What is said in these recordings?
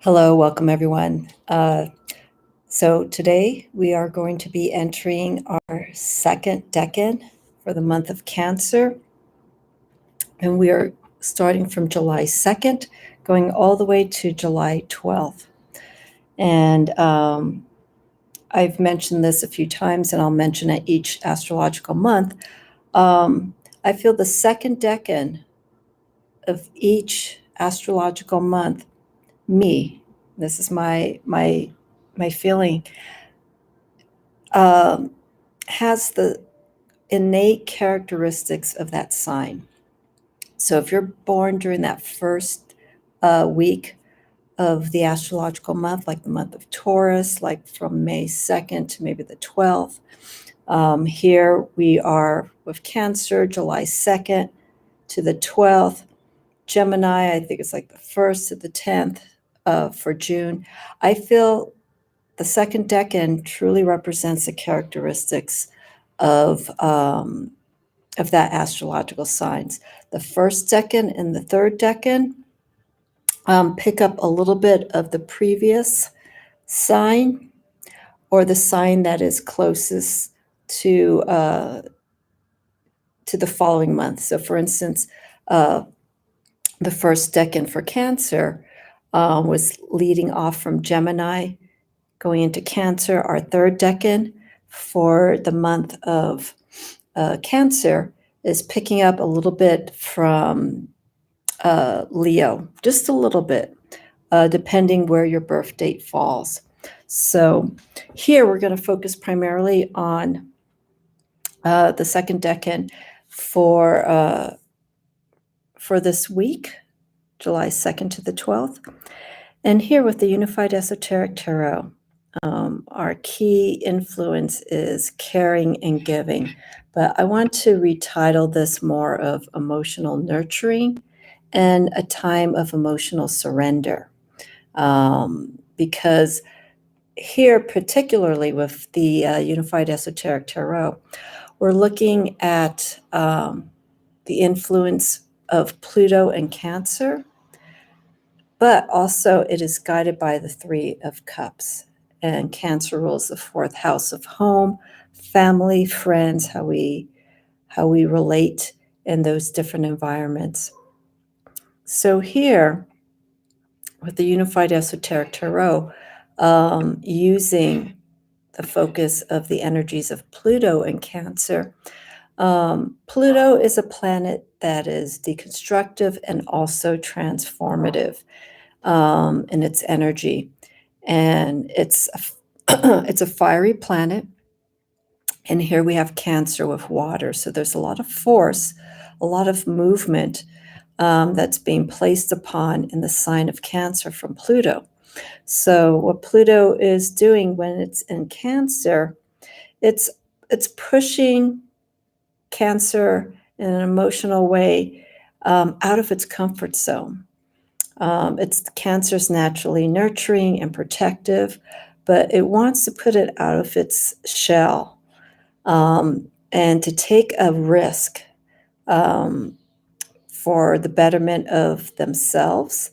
Hello, welcome everyone. So today we are going to be entering our second decan for the month of Cancer. And we are starting from July 2nd, going all the way to July 12th. And I've mentioned this a few times, and I'll mention it each astrological month. I feel the second decan of each astrological month, this is my feeling, has the innate characteristics of that sign. So if you're born during that first week of the astrological month, like the month of Taurus, like from May 2nd to maybe the 12th, here we are with Cancer, July 2nd to the 12th. Gemini, I think it's like the 1st to the 10th for June. I feel the second decan truly represents the characteristics of that astrological signs. The first decan and the third decan pick up a little bit of the previous sign or the sign that is closest to the following month. So, for instance, the first decan for Cancer was leading off from Gemini, going into Cancer. Our third decan for the month of Cancer is picking up a little bit from Leo, just a little bit, depending where your birth date falls. So here we're going to focus primarily on the second decan for this week, July 2nd to the 12th. And here with the Unified Esoteric Tarot, our key influence is caring and giving. But I want to retitle this more of emotional nurturing and a time of emotional surrender. Because here, particularly with the Unified Esoteric Tarot, we're looking at the influence of Pluto and Cancer, but also it is guided by the Three of Cups. And Cancer rules the fourth house of home, family, friends, how we relate in those different environments. So here, with the Unified Esoteric Tarot, using the focus of the energies of Pluto and Cancer. Pluto is a planet that is deconstructive and also transformative in its energy. And it's a fiery planet. And here we have Cancer with water. So there's a lot of force, a lot of movement that's being placed upon in the sign of Cancer from Pluto. So what Pluto is doing when it's in Cancer, it's pushing Cancer in an emotional way out of its comfort zone. It's Cancer's naturally nurturing and protective, but it wants to put it out of its shell and to take a risk for the betterment of themselves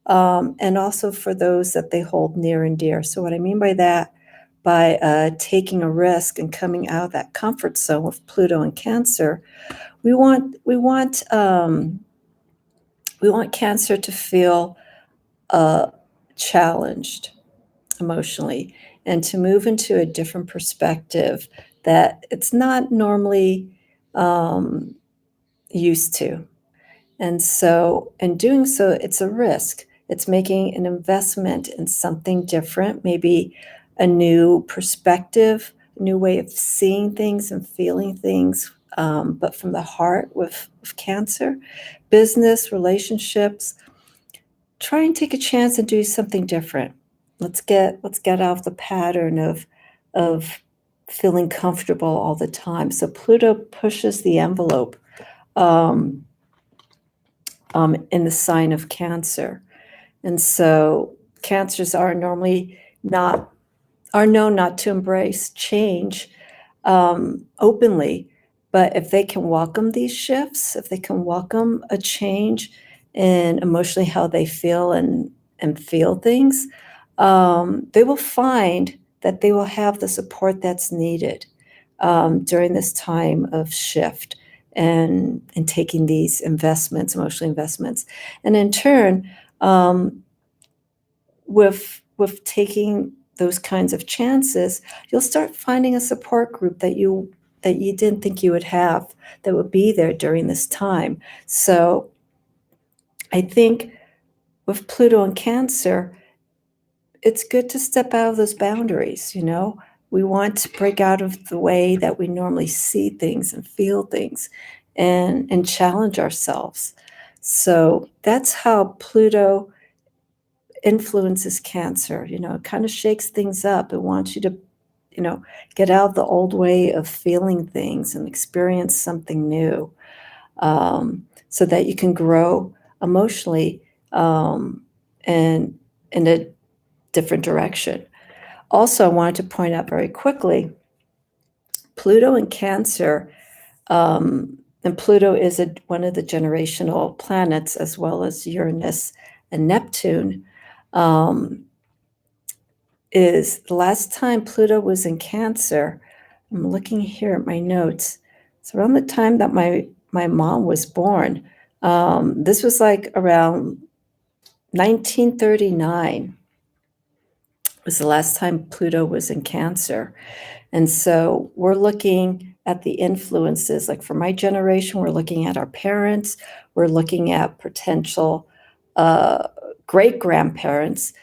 and also for those that they hold near and dear. So what I mean by that, by taking a risk and coming out of that comfort zone with Pluto and Cancer, we want Cancer to feel challenged emotionally and to move into a different perspective that it's not normally used to. And so in doing so, it's a risk. It's making an investment in something different, maybe a new perspective, a new way of seeing things and feeling things, but from the heart with Cancer, business, relationships. Try and take a chance and do something different. Let's get out of the pattern of feeling comfortable all the time. So Pluto pushes the envelope in the sign of Cancer. And so Cancers are known not to embrace change openly. But if they can welcome these shifts, if they can welcome a change in emotionally how they feel and and feel things, they will find that they will have the support that's needed during this time of shift and taking these investments, emotional investments. And in turn, with taking those kinds of chances, you'll start finding a support group that you didn't think you would have, that would be there during this time. So I think with Pluto and Cancer, it's good to step out of those boundaries. We want to break out of the way that we normally see things and feel things, and challenge ourselves. So that's how Pluto influences Cancer. It kind of shakes things up. It wants you to get out of the old way of feeling things and experience something new, so that you can grow emotionally, and in a different direction. Also, I wanted to point out very quickly, Pluto and Cancer, and Pluto is one of the generational planets, as well as Uranus and Neptune. Is the last time Pluto was in Cancer, I'm looking here at my notes, it's around the time that my mom was born. This was like around 1939 was the last time Pluto was in Cancer. And so we're looking at the influences, like for my generation, we're looking at our parents, we're looking at potential great-grandparents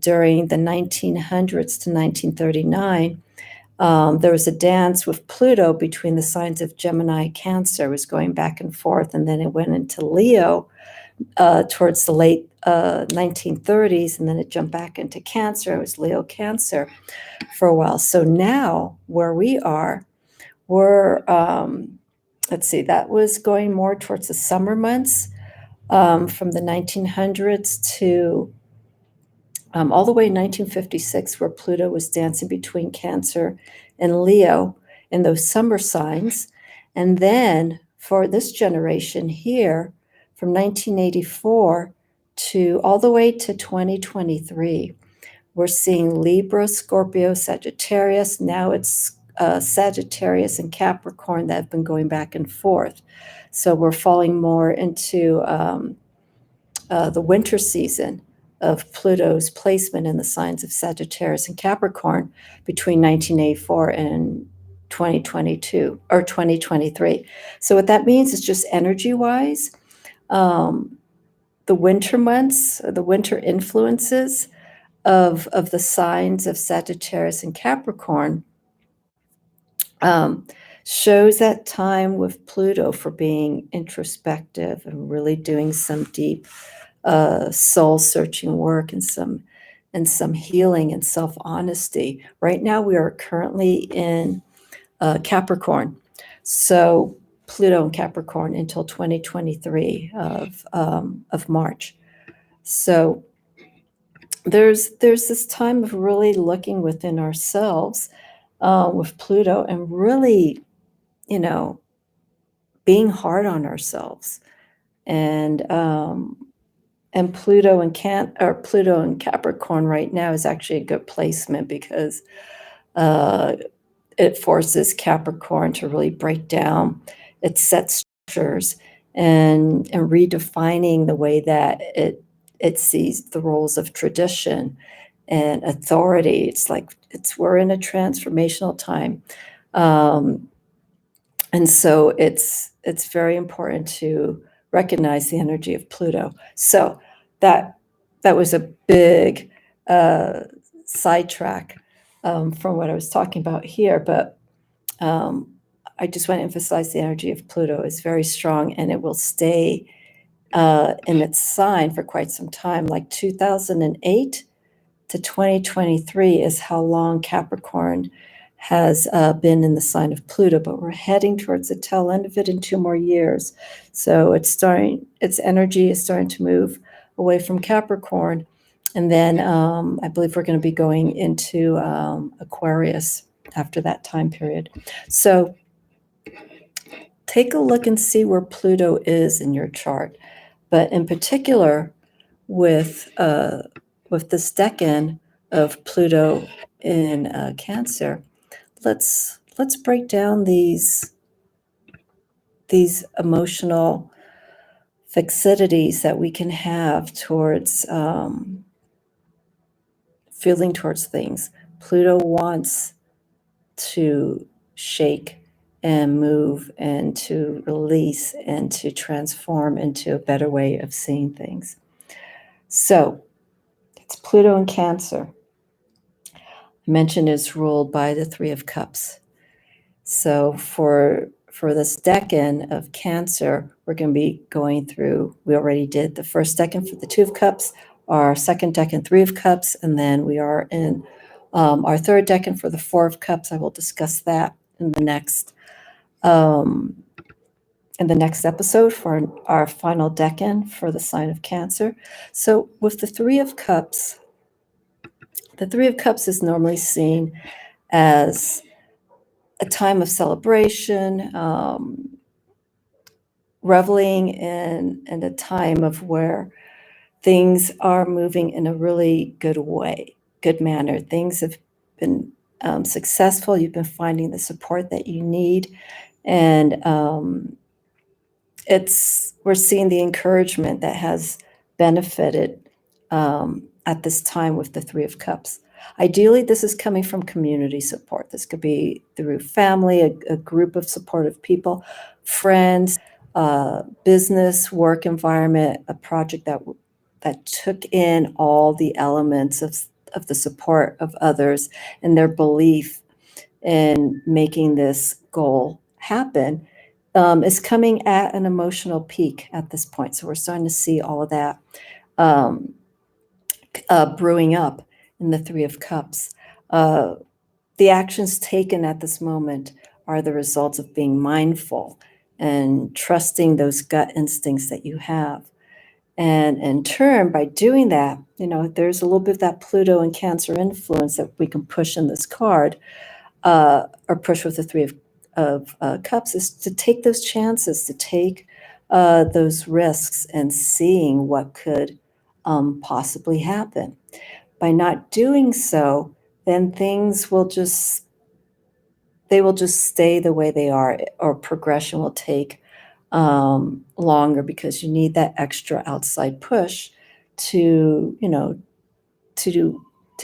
during the 1900s to 1939. There was a dance with Pluto between the signs of Gemini and Cancer. It was going back and forth, and then it went into Leo towards the late 1930s, and then it jumped back into Cancer. It was Leo Cancer for a while. So now where we are, we're, let's see, that was going more towards the summer months, from the 1900s to all the way in 1956, where Pluto was dancing between Cancer and Leo in those summer signs. And then for this generation here, from 1984 to all the way to 2023, we're seeing Libra, Scorpio, Sagittarius. Now it's Sagittarius and Capricorn that have been going back and forth. So we're falling more into the winter season of Pluto's placement in the signs of Sagittarius and Capricorn between 1984 and 2022 or 2023. So what that means is, just energy-wise, the winter months, the winter influences of the signs of Sagittarius and Capricorn shows that time with Pluto for being introspective and really doing some deep soul-searching work, and some healing and self-honesty. Right now, we are currently in Capricorn, so Pluto in Capricorn until 2023 of March. So there's this time of really looking within ourselves with Pluto, and really, being hard on ourselves. And Pluto and Capricorn right now is actually a good placement, because it forces Capricorn to really break down its set structures, and redefining the way that it sees the roles of tradition and authority. It's like we're in a transformational time. And so it's very important to recognize the energy of Pluto. So that was a big sidetrack from what I was talking about here, but I just want to emphasize the energy of Pluto is very strong, and it will stay in its sign for quite some time. Like 2008 to 2023 is how long Capricorn has been in the sign of Pluto, but we're heading towards the tail end of it in 2 more years. So its energy is starting to move away from Capricorn. And then I believe we're going to be going into Aquarius after that time period. So take a look and see where Pluto is in your chart. But in particular, with this decan of Pluto in Cancer, let's break down these emotional fixities that we can have towards feeling towards things. Pluto wants to shake and move and to release and to transform into a better way of seeing things. So it's Pluto in Cancer. I mentioned it's ruled by the Three of Cups. So for this decan of Cancer, we're going to be going through, we already did the first decan for the Two of Cups, our second decan, Three of Cups, and then we are in our third decan for the Four of Cups. I will discuss that in the next episode for our final decan for the sign of Cancer. So with the Three of Cups, the Three of Cups is normally seen as a time of celebration, reveling in a time of where things are moving in a really good way, good manner. Things have been successful. You've been finding the support that you need, and we're seeing the encouragement that has benefited at this time with the Three of Cups. Ideally, this is coming from community support. This could be through family, a group of supportive people, friends, business, work environment, a project that took in all the elements of the support of others and their belief in making this goal happen, is coming at an emotional peak at this point. So we're starting to see all of that brewing up in the Three of Cups. The actions taken at this moment are the results of being mindful and trusting those gut instincts that you have. And in turn, by doing that, there's a little bit of that Pluto and Cancer influence that we can push in this card, or push with the Three of Cups, is to take those chances, to take those risks and seeing what could possibly happen. By not doing so, then things will just stay the way they are, or progression will take longer, because you need that extra outside push to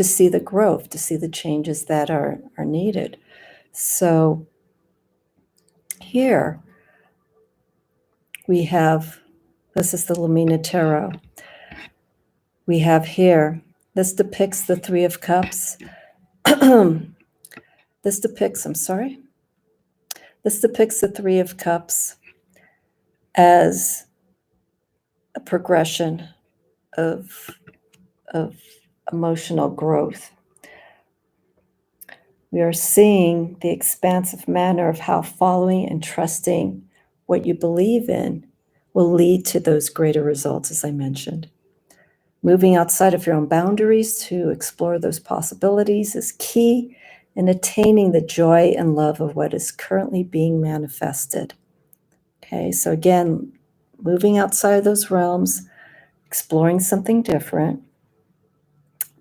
see the growth, to see the changes that are needed. So here we have, this is the Luminotero. We have here, this depicts the Three of Cups. This depicts the Three of Cups as a progression of emotional growth. We are seeing the expansive manner of how following and trusting what you believe in will lead to those greater results, as I mentioned. Moving outside of your own boundaries to explore those possibilities is key in attaining the joy and love of what is currently being manifested. Okay, so again, moving outside those realms, exploring something different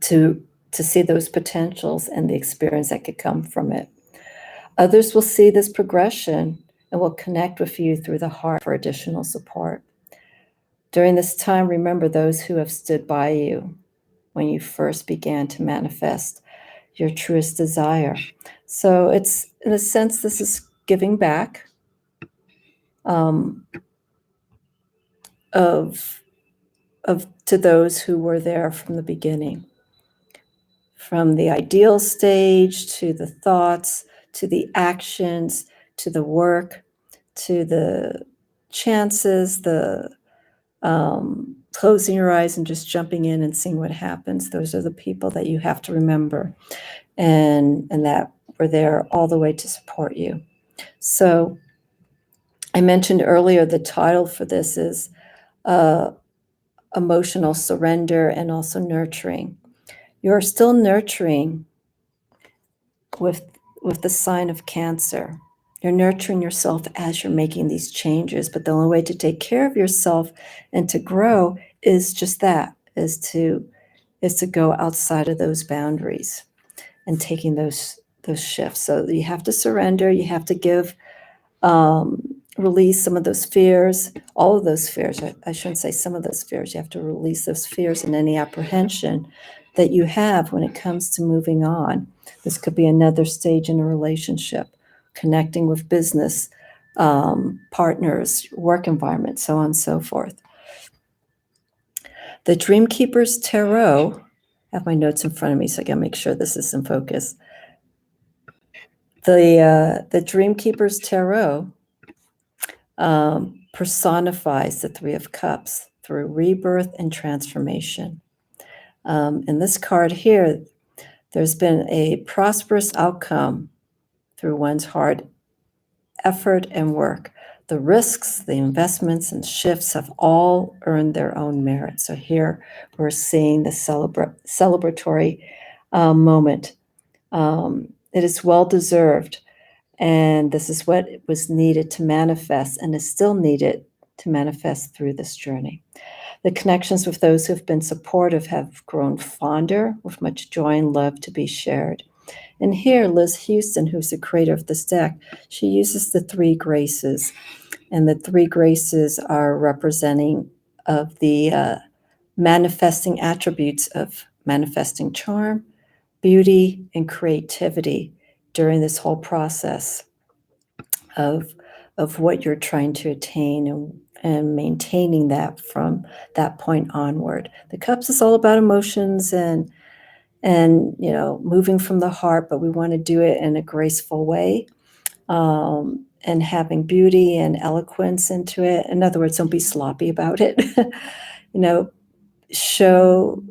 to see those potentials and the experience that could come from it. Others will see this progression and will connect with you through the heart for additional support. During this time, remember those who have stood by you when you first began to manifest your truest desire. So it's, in a sense, this is giving back to those who were there from the beginning. From the ideal stage, to the thoughts, to the actions, to the work, to the chances, the closing your eyes and just jumping in and seeing what happens. Those are the people that you have to remember, and that were there all the way to support you. So I mentioned earlier, the title for this is emotional surrender and also nurturing. You're still nurturing with the sign of Cancer. You're nurturing yourself as you're making these changes, but the only way to take care of yourself and to grow is just that, is to go outside of those boundaries and taking those shifts. So you have to surrender. You have to give, release some of those fears, all of those fears. I shouldn't say some of those fears. You have to release those fears and any apprehension that you have when it comes to moving on. This could be another stage in a relationship, connecting with business partners, work environment, so on and so forth. The Dreamkeepers Tarot, I have my notes in front of me, so I gotta make sure this is in focus. The Dreamkeepers Tarot personifies the Three of Cups through rebirth and transformation. In this card here, there's been a prosperous outcome through one's hard effort and work. The risks, the investments, and shifts have all earned their own merit. So here we're seeing the celebratory moment. It is well-deserved, and this is what was needed to manifest and is still needed to manifest through this journey. The connections with those who have been supportive have grown fonder, with much joy and love to be shared. And here, Liz Houston, who's the creator of this deck, she uses the three graces. And the three graces are representing of the manifesting attributes of manifesting charm, beauty, and creativity during this whole process of what you're trying to attain and maintaining that from that point onward. The cups is all about emotions and moving from the heart, but we want to do it in a graceful way, and having beauty and eloquence into it. In other words, don't be sloppy about it. Show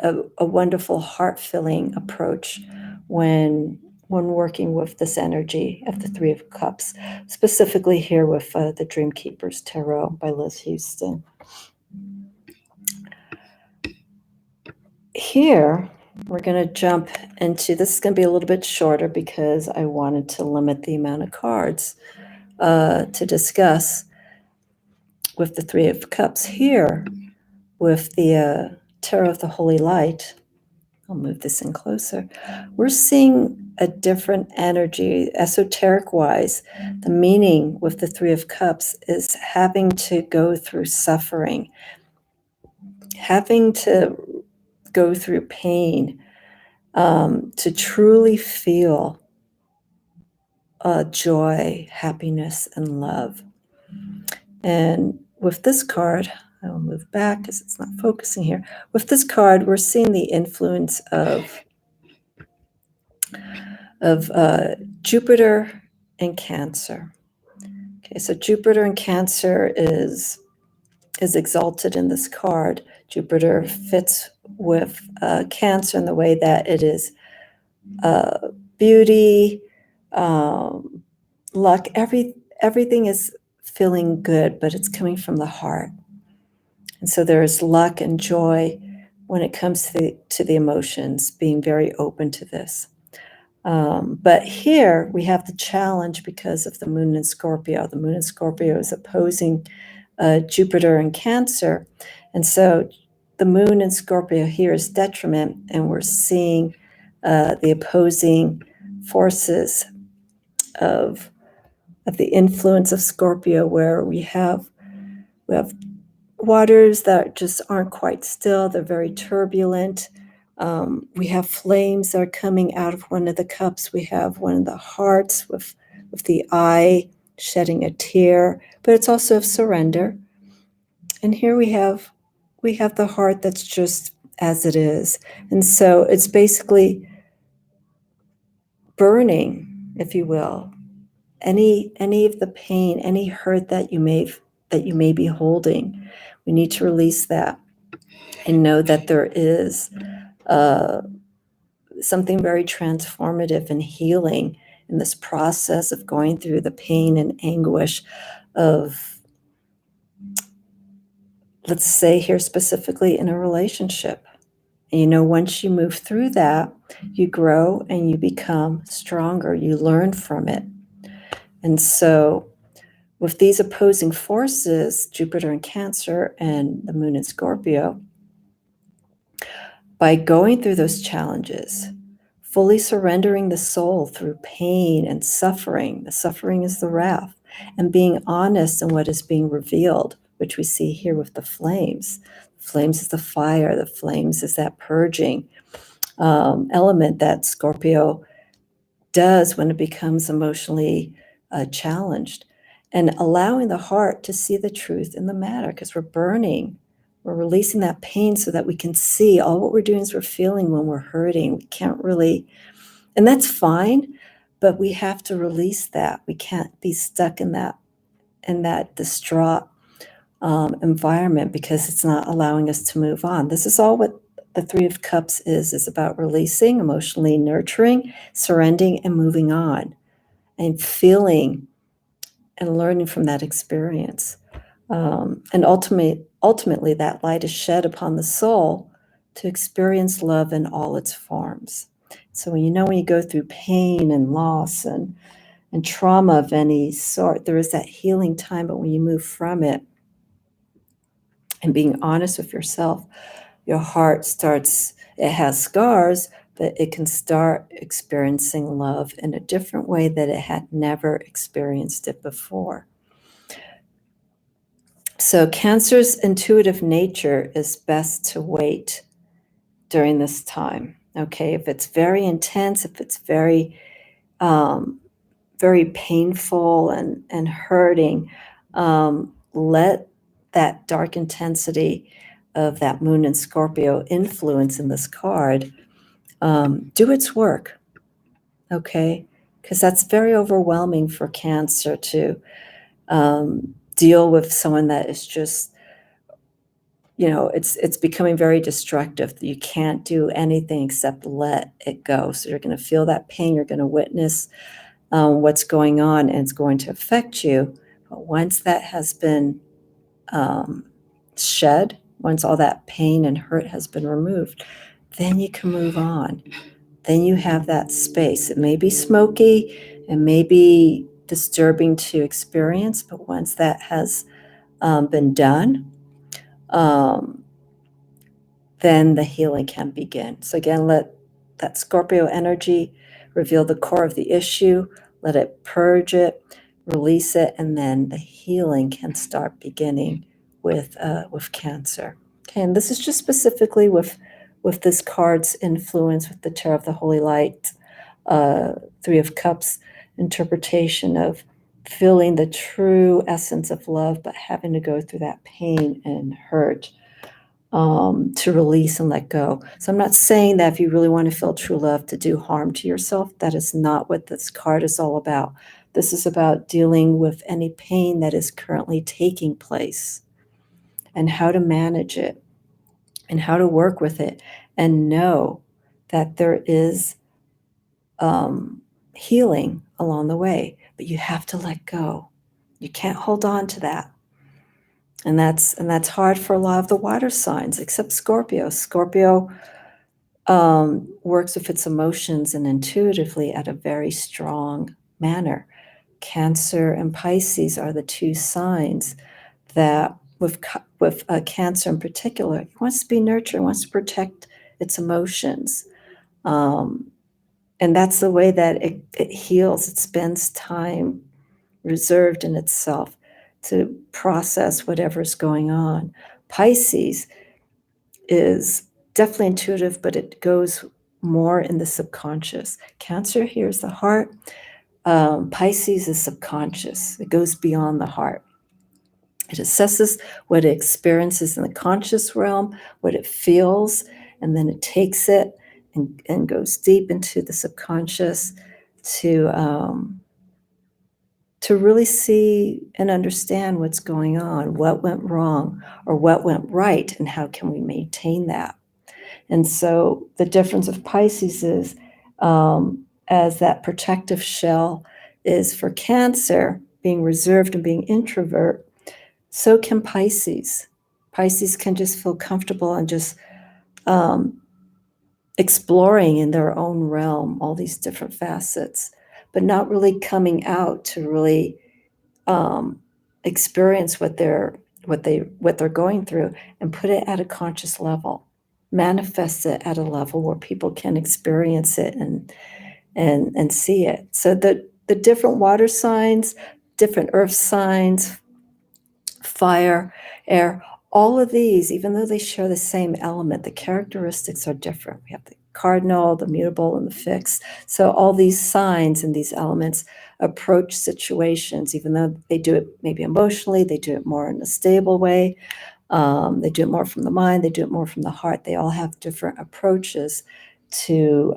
a wonderful heart-filling approach when working with this energy of the Three of Cups, specifically here with the Dreamkeepers Tarot by Liz Houston. Here, we're going to jump into, this is going to be a little bit shorter because I wanted to limit the amount of cards to discuss with the Three of Cups. Here, with the Tarot of the Holy Light, I'll move this in closer. We're seeing a different energy, esoteric-wise. The meaning with the Three of Cups is having to go through suffering, having to go through pain, to truly feel joy, happiness, and love. And with this card, I will move back because it's not focusing here. With this card, we're seeing the influence of Jupiter and Cancer. Okay, so Jupiter and Cancer is exalted in this card. Jupiter fits with Cancer in the way that it is beauty, luck. Everything is feeling good, but it's coming from the heart. And so there's luck and joy when it comes to the emotions, being very open to this. But here we have the challenge because of the moon in Scorpio. The moon in Scorpio is opposing Jupiter and Cancer. And so the moon in Scorpio here is detriment, and we're seeing the opposing forces of the influence of Scorpio, where we have waters that just aren't quite still. They're very turbulent. We have flames that are coming out of one of the cups. We have one of the hearts with the eye shedding a tear, but it's also of surrender. And here we have the heart that's just as it is. And so it's basically burning, if you will, any of the pain, any hurt that you may be holding. We need to release that and know that there is something very transformative and healing in this process of going through the pain and anguish of, let's say here specifically, in a relationship. And once you move through that, you grow and you become stronger. You learn from it. And so with these opposing forces, Jupiter in Cancer and the moon in Scorpio, by going through those challenges, fully surrendering the soul through pain and suffering, the suffering is the wrath, and being honest in what is being revealed, which we see here with the flames. Flames is the fire, the flames is that purging element that Scorpio does when it becomes emotionally challenged, and allowing the heart to see the truth in the matter, because we're burning. We're releasing that pain so that we can see. All what we're doing is we're feeling when we're hurting. We can't really, and that's fine, but we have to release that. We can't be stuck in that distraught environment, because it's not allowing us to move on. This is all what the Three of Cups is about: releasing, emotionally nurturing, surrendering, and moving on, and feeling and learning from that experience. And ultimately, that light is shed upon the soul to experience love in all its forms. So when you go through pain and loss and trauma of any sort, there is that healing time, but when you move from it and being honest with yourself, your heart starts, it has scars, but it can start experiencing love in a different way that it had never experienced it before. So Cancer's intuitive nature is best to wait during this time. Okay, if it's very intense, if it's very, very painful and hurting, let that dark intensity of that moon in Scorpio influence in this card do its work. Okay, because that's very overwhelming for Cancer to deal with someone that is just, it's becoming very destructive. You can't do anything except let it go. So you're going to feel that pain. You're going to witness what's going on, and it's going to affect you. But once that has been shed, once all that pain and hurt has been removed, then you can move on. Then you have that space. It may be smoky, it may be disturbing to experience, but once that has been done, then the healing can begin. So again, let that Scorpio energy reveal the core of the issue, let it purge it, release it, and then the healing can start beginning with Cancer. Okay, and this is just specifically with this card's influence with the Tarot of the Holy Light, Three of Cups interpretation of feeling the true essence of love, but having to go through that pain and hurt to release and let go. So I'm not saying that if you really want to feel true love, to do harm to yourself. That is not what this card is all about. This is about dealing with any pain that is currently taking place and how to manage it and how to work with it, and know that there is healing along the way, but you have to let go. You can't hold on to that. And that's hard for a lot of the water signs, except Scorpio. Scorpio works with its emotions and intuitively at a very strong manner. Cancer and Pisces are the two signs that, with Cancer in particular, it wants to be nurtured, it wants to protect its emotions. And that's the way that it heals. It spends time reserved in itself to process whatever's going on. Pisces is definitely intuitive, but it goes more in the subconscious. Cancer hears the heart. Pisces is subconscious. It goes beyond the heart. It assesses what it experiences in the conscious realm, what it feels, and then it takes it and goes deep into the subconscious to really see and understand what's going on, what went wrong or what went right, and how can we maintain that. And so the difference of Pisces is, as that protective shell is for Cancer, being reserved and being introvert, so can Pisces. Pisces can just feel comfortable and just exploring in their own realm all these different facets, but not really coming out to really experience what they're going through and put it at a conscious level, manifest it at a level where people can experience it and see it. So the different water signs, different earth signs, fire, air, all of these, even though they share the same element, the characteristics are different. We have the cardinal, the mutable, and the fixed. So all these signs and these elements approach situations, even though they do it maybe emotionally, they do it more in a stable way. They do it more from the mind, they do it more from the heart. They all have different approaches to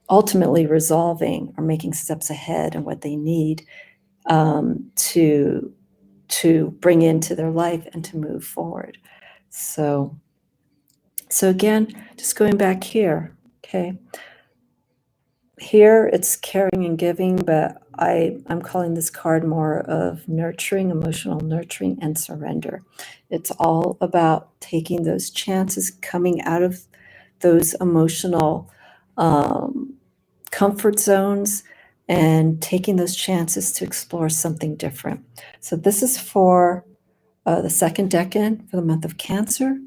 ultimately resolving or making steps ahead and what they need to bring into their life and to move forward. So again, just going back here, okay. Here it's caring and giving, but I'm calling this card more of nurturing, emotional nurturing, and surrender. It's all about taking those chances, coming out of those emotional comfort zones and taking those chances to explore something different. So this is for the second decan for the month of Cancer.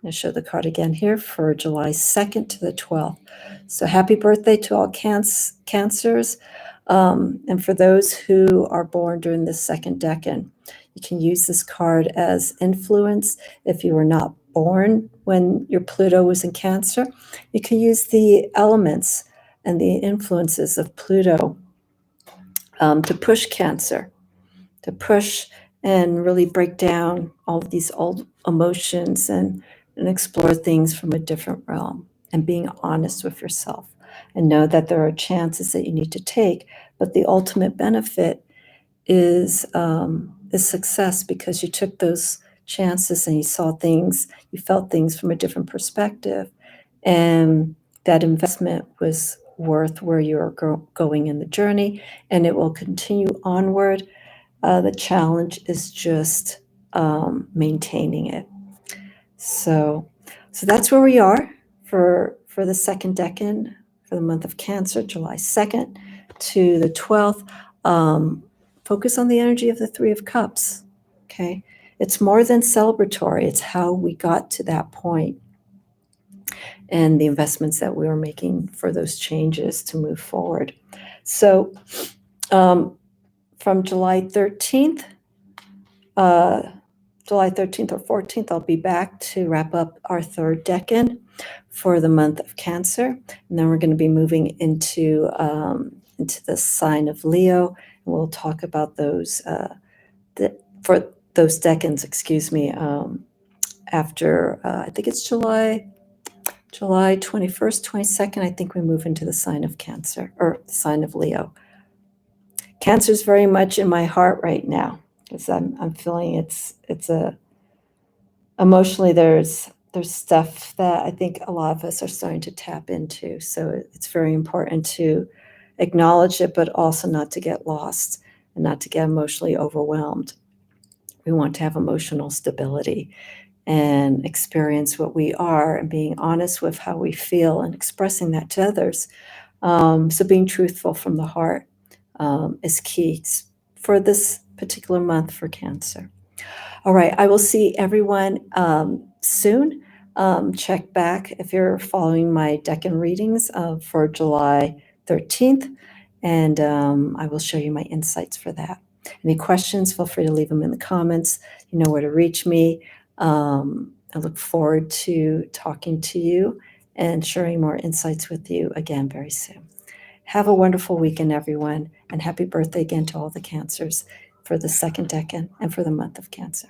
I'll show the card again here for July 2nd to the 12th. So happy birthday to all Cancers. And for those who are born during the second decan, you can use this card as influence. If you were not born when your Pluto was in Cancer, you can use the elements and the influences of Pluto to push Cancer, to push and really break down all of these old emotions and explore things from a different realm, and being honest with yourself and know that there are chances that you need to take, but the ultimate benefit is success, because you took those chances and you saw things, you felt things from a different perspective, and that investment was worth where you're going in the journey, and it will continue onward. The challenge is just maintaining it. So that's where we are for the second decan for the month of Cancer, July 2nd to the 12th. Focus on the energy of the Three of Cups. Okay, it's more than celebratory. It's how we got to that point and the investments that we were making for those changes to move forward. So from July 13th. July 13th or 14th, I'll be back to wrap up our third decan for the month of Cancer. And then we're going to be moving into the sign of Leo. And we'll talk about those, for those decans, after, I think it's July 21st, 22nd, I think we move into the sign of Cancer, or the sign of Leo. Cancer is very much in my heart right now, because I'm feeling it's a emotionally there's stuff that I think a lot of us are starting to tap into. So it's very important to acknowledge it, but also not to get lost and not to get emotionally overwhelmed. We want to have emotional stability and experience what we are, and being honest with how we feel and expressing that to others. So being truthful from the heart is key for this particular month for Cancer. All right, I will see everyone soon. Check back if you're following my decan readings for July 13th, and I will show you my insights for that. Any questions, feel free to leave them in the comments. You know where to reach me. I look forward to talking to you and sharing more insights with you again very soon. Have a wonderful weekend, everyone, and happy birthday again to all the Cancers for the second decan and for the month of Cancer.